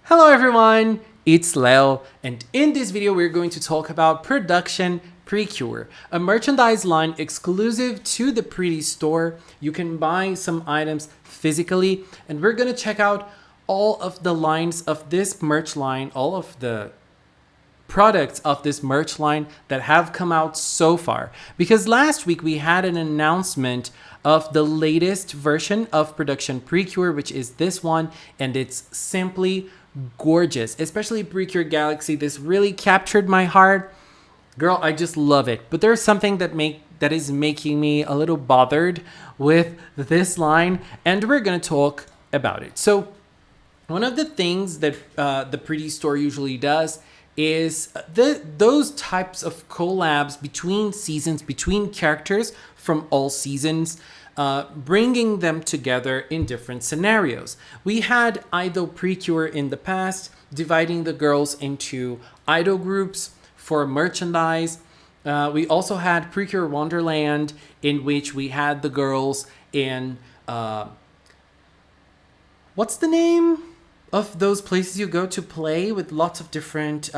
Hello everyone, it's Leo, and in this video we're going to talk about Production PreCure, a merchandise line exclusive to the Pretty store. You can buy some items physically, and we're going to check out all of the lines of this merch line, all of the products of this merch line that have come out so far. Because last week we had an announcement of the latest version of Production PreCure, which is this one, and it's simply gorgeous, especially PreCure Galaxy. This really captured my heart. Girl, I just love it. But there's something that is making me a little bothered with this line, and we're gonna talk about it. So one of the things that the Pretty store usually does is those types of collabs between seasons, between characters from all seasons, bringing them together in different scenarios. We had Idol PreCure in the past, dividing the girls into idol groups for merchandise. We also had PreCure Wonderland, in which we had the girls in what's the name of those places you go to play with lots of different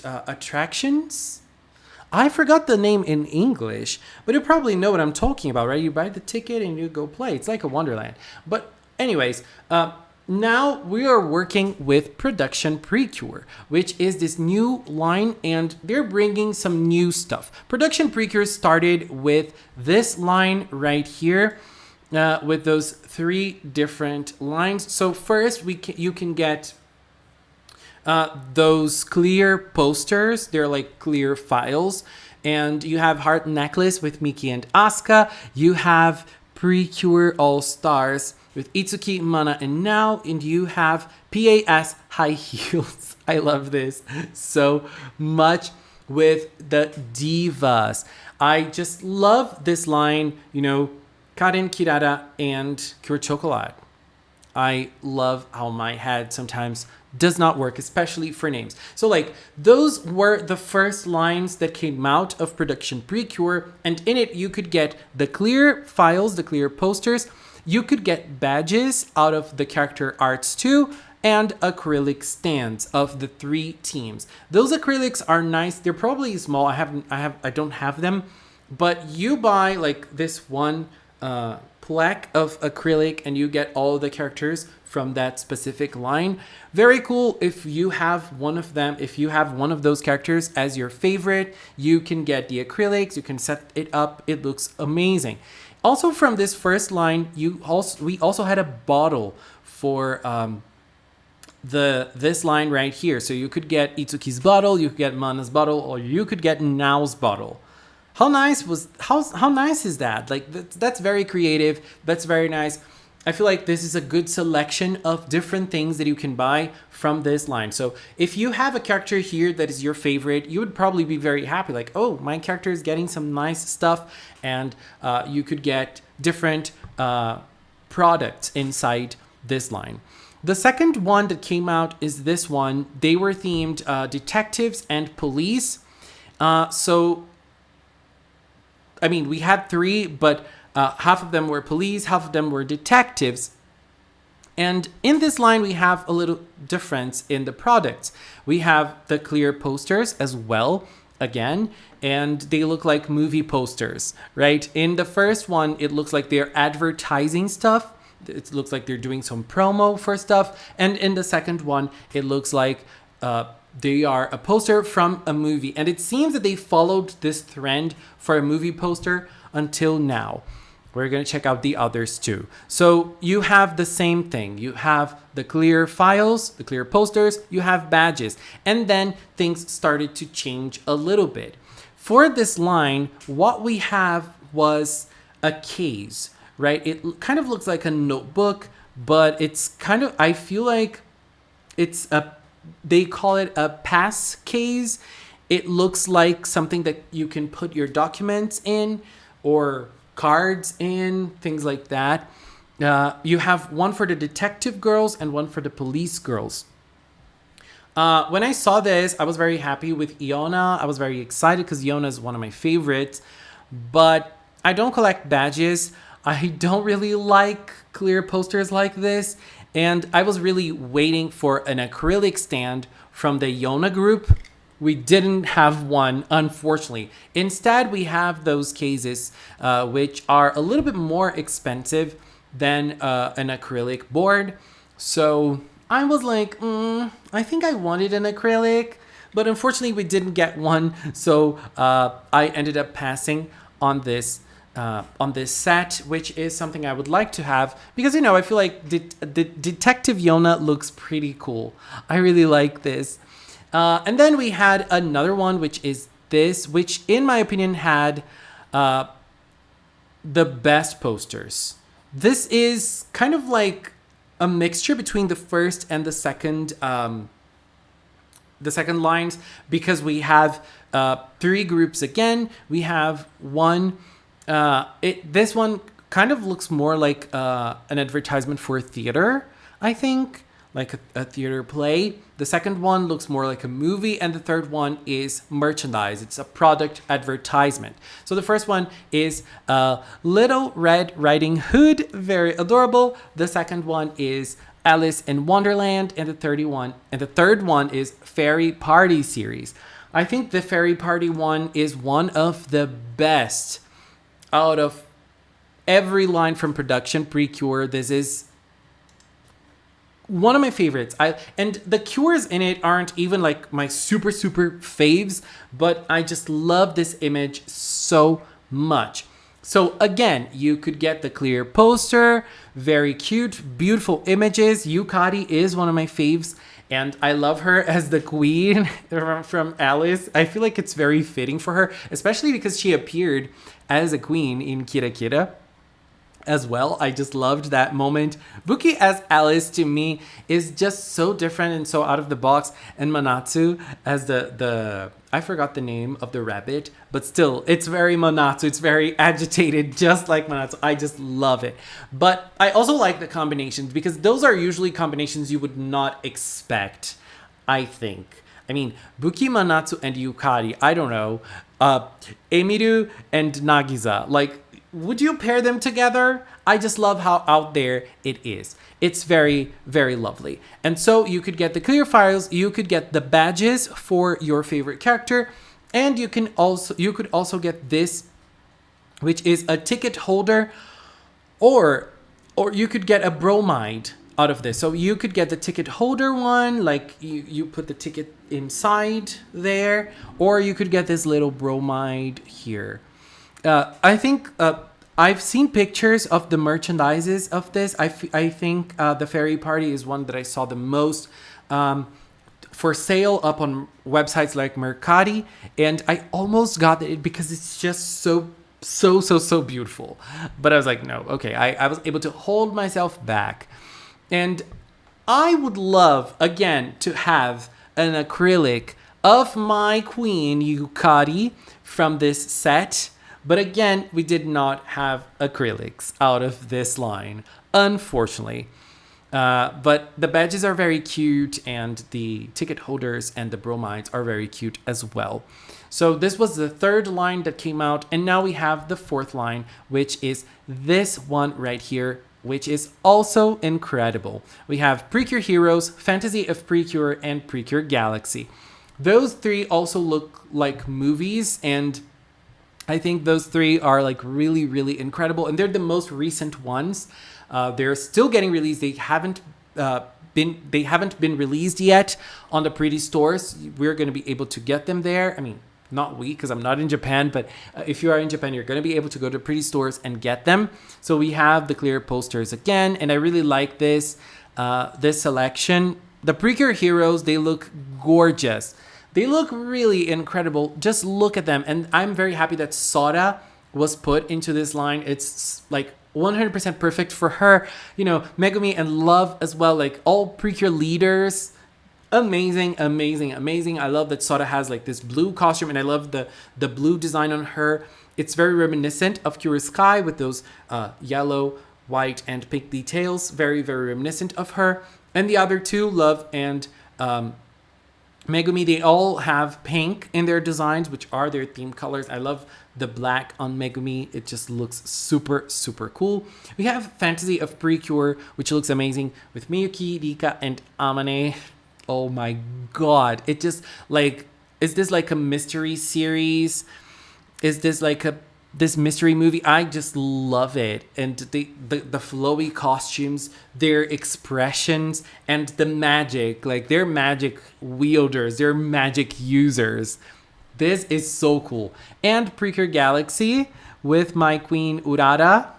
attractions? I forgot the name in English, but you probably know what I'm talking about, right? You buy the ticket and you go play. It's like a Wonderland. But anyways, now we are working with Production PreCure, which is this new line, and they're bringing some new stuff. Production PreCure started with this line right here, with those 3 different lines. So first, you can get those clear posters. They're like clear files, and you have Heart Necklace with Miki and Asuka. You have PreCure All Stars with Itsuki, Mana, and Now, and you have PAS High Heels. I love this so much with the divas. I just love this line, Karen Kirara and Pure Chocolate. I love how my head sometimes does not work, especially for names. So those were the first lines that came out of Production PreCure, and in it you could get the clear files, the clear posters. You could get badges out of the character arts too, and acrylic stands of the 3 teams. Those acrylics are nice. They're probably small. I don't have them, but you buy this one plaque of acrylic and you get all the characters from that specific line. Very cool. If you have one of them, if you have one of those characters as your favorite, you can get the acrylics, you can set it up. It looks amazing. Also from this first line, we also had a bottle for this line right here. So you could get Itsuki's bottle, you could get Mana's bottle, or you could get Nao's bottle. How nice is that? That's very creative. That's very nice. I feel like this is a good selection of different things that you can buy from this line. So if you have a character here that is your favorite, you would probably be very happy. Oh, my character is getting some nice stuff, and you could get different products inside this line. The second one that came out is this one. They were themed detectives and police. We had 3, but half of them were police, half of them were detectives. And in this line, we have a little difference in the products. We have the clear posters as well, again, and they look like movie posters, right? In the first one, it looks like they're advertising stuff. It looks like they're doing some promo for stuff. And in the second one, it looks like they are a poster from a movie. And it seems that they followed this trend for a movie poster until now. We're going to check out the others too. So you have the same thing. You have the clear files, the clear posters, you have badges. And then things started to change a little bit. For this line, what we have was a case, right? It kind of looks like a notebook, but it's I feel like they call it a pass case. It looks like something that you can put your documents in or cards in, things like that. You have one for the detective girls and one for the police girls. When I saw this, I was very happy with Iona. I was very excited because Iona is one of my favorites, but I don't collect badges. I don't really like clear posters like this. And I was really waiting for an acrylic stand from the Yona group. We didn't have one, unfortunately. Instead, we have those cases which are a little bit more expensive than an acrylic board. So I was like, I think I wanted an acrylic, but unfortunately we didn't get one. So I ended up passing on this set, which is something I would like to have because, I feel like the Detective Yona looks pretty cool. I really like this. And then we had another one, which is this, which in my opinion had the best posters. This is kind of like a mixture between the first and the second lines, because we have three groups again. We have one. This one kind of looks more like an advertisement for theater, I think. Like a theater play. The second one looks more like a movie, and the third one is merchandise. It's a product advertisement. So the first one is Little Red Riding Hood, very adorable. The second one is Alice in Wonderland, and the third one is Fairy Party series. I think the Fairy Party one is one of the best out of every line from production. PreCure. This is one of my favorites. And the cures in it aren't even like my super faves, but I just love this image so much. So again, you could get the clear poster, very cute, beautiful images. Yukari is one of my faves, and I love her as the queen from Alice. I feel like it's very fitting for her, especially because she appeared as a queen in Kira Kira as well. I just loved that moment. Buki as Alice to me is just so different and so out of the box, and Manatsu as the I forgot the name of the rabbit, but still it's very Manatsu. It's very agitated, just like Manatsu. I just love it. But I also like the combinations because those are usually combinations you would not expect, I think. I mean, Buki, Manatsu, and Yukari, I don't know. Emiru and Nagisa, like, would you pair them together? I just love how out there it is. It's very, very lovely. And so you could get the clear files, you could get the badges for your favorite character, and you could also get this, which is a ticket holder, or you could get a bromide out of this. So you could get the ticket holder one, like you put the ticket inside there, or you could get this little bromide here. I think I've seen pictures of the merchandises of this. I think the Fairy Party is one that I saw the most for sale up on websites like Mercari, and I almost got it because it's just so beautiful. But I was like, no, okay. I was able to hold myself back, and I would love again to have an acrylic of my queen Yukari from this set. But again, we did not have acrylics out of this line, unfortunately. But the badges are very cute, and the ticket holders and the bromides are very cute as well. So this was the third line that came out, and now we have the fourth line, which is this one right here, which is also incredible. We have PreCure Heroes, Fantasy of PreCure, and PreCure Galaxy. Those three also look like movies, and I think those three are like really, really incredible, and they're the most recent ones. They're still getting released. They haven't been released yet on the Pretty stores. We're going to be able to get them there. I mean, not we, because I'm not in Japan, but if you are in Japan, you're going to be able to go to Pretty stores and get them. So we have the clear posters again, and I really like this selection. The PreCure Heroes, they look gorgeous. They look really incredible. Just look at them. And I'm very happy that Sora was put into this line. It's like 100% perfect for her. Megumi and Love as well. Like all PreCure leaders. Amazing. I love that Sora has like this blue costume, and I love the blue design on her. It's very reminiscent of Cure Sky with those yellow, white, and pink details. Very, very reminiscent of her. And the other two, Love and Megumi, they all have pink in their designs, which are their theme colors. I love the black on Megumi. It just looks super, super cool. We have Fantasy of PreCure, which looks amazing with Miyuki, Rika, and Amane. Oh my god. It just like, is this like a mystery series? Is this like this mystery movie? I just love it. And the flowy costumes, their expressions, and the magic, like they're magic wielders, they're magic users. This is so cool. And PreCure Galaxy with my queen Urara.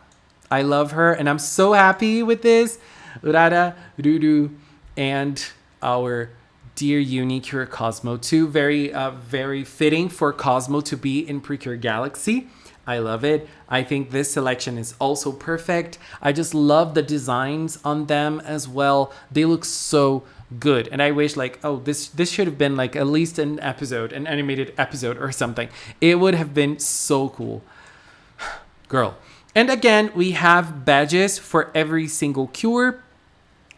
I love her and I'm so happy with this. Urara, Ruru, and our dear Unicure Cosmo too. Very fitting for Cosmo to be in PreCure Galaxy. I love it. I think this selection is also perfect. I just love the designs on them as well. They look so good. And I wish like, oh, this should have been like at least an animated episode or something. It would have been so cool. Girl. And again, we have badges for every single cure.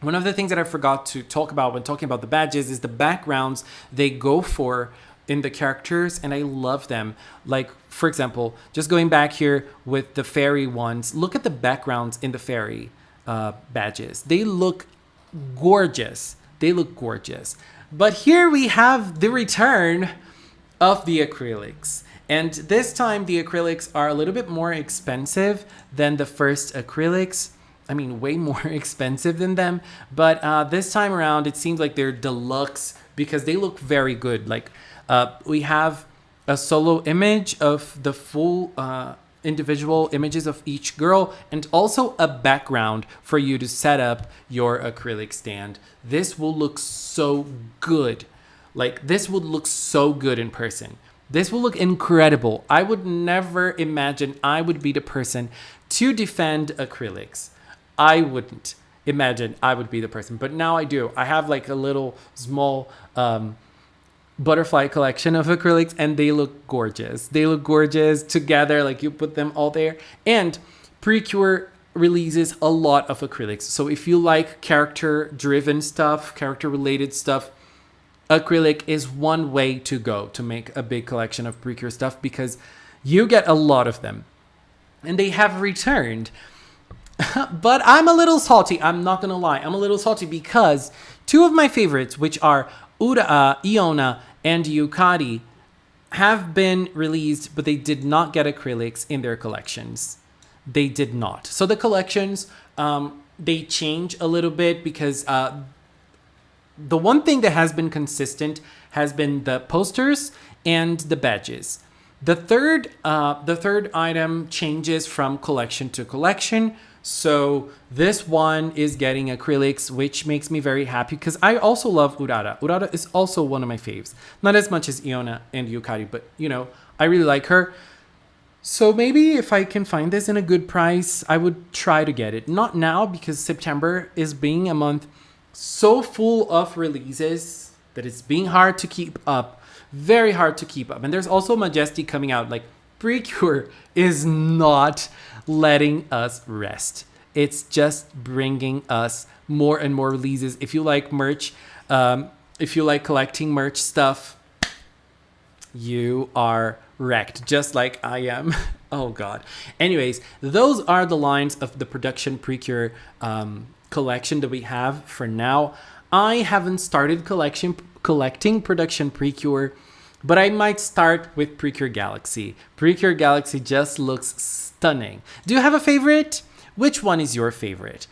One of the things that I forgot to talk about when talking about the badges is the backgrounds they go for in the characters, and I love them. Like, for example, just going back here with the fairy ones, look at the backgrounds in the fairy badges. They look gorgeous. They look gorgeous. But here we have the return of the acrylics. And this time the acrylics are a little bit more expensive than the first acrylics. I mean, way more expensive than them. But this time around, it seems like they're deluxe because they look very good. Like, we have a solo image of the full individual images of each girl and also a background for you to set up your acrylic stand. This will look so good. Like, this would look so good in person. This will look incredible. I would never imagine I would be the person to defend acrylics. I wouldn't imagine I would be the person, but now I do. I have like a little small butterfly collection of acrylics and they look gorgeous. They look gorgeous together, like you put them all there. And PreCure releases a lot of acrylics. So if you like character-driven stuff, character-related stuff, acrylic is one way to go to make a big collection of PreCure stuff because you get a lot of them. And they have returned. But I'm a little salty. I'm not going to lie. I'm a little salty because two of my favorites, which are Iona and Yukari, have been released, but they did not get acrylics in their collections. They did not. So the collections, they change a little bit because the one thing that has been consistent has been the posters and the badges. The third item changes from collection to collection. So this one is getting acrylics, which makes me very happy because I also love Urara. Urara is also one of my faves. Not as much as Iona and Yukari, but you know, I really like her. So maybe if I can find this in a good price, I would try to get it. Not now because September is being a month so full of releases that it's being hard to keep up. Very hard to keep up. And there's also Majesty coming out. Like, PreCure is not letting us rest. It's just bringing us more and more releases. If you like merch, if you like collecting merch stuff, you are wrecked, just like I am. Oh God. Anyways, those are the lines of the production PreCure collection that we have for now. I haven't started collecting production PreCure, but I might start with PreCure Galaxy. PreCure Galaxy just looks stunning. Do you have a favorite? Which one is your favorite?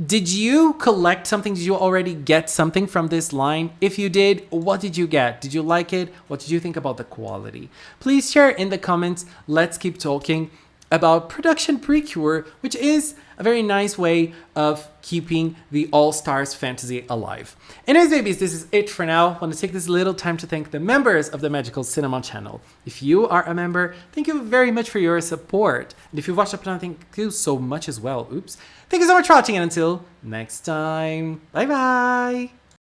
Did you collect something? Did you already get something from this line? If you did, what did you get? Did you like it? What did you think about the quality? Please share in the comments. Let's keep talking about production PreCure, which is a very nice way of keeping the All-Stars fantasy alive. Anyways, babies, this is it for now. I want to take this little time to thank the members of the Magical Cinema channel. If you are a member, thank you very much for your support. And if you've watched up to now, thank you so much as well. Oops. Thank you so much for watching, and until next time, bye-bye.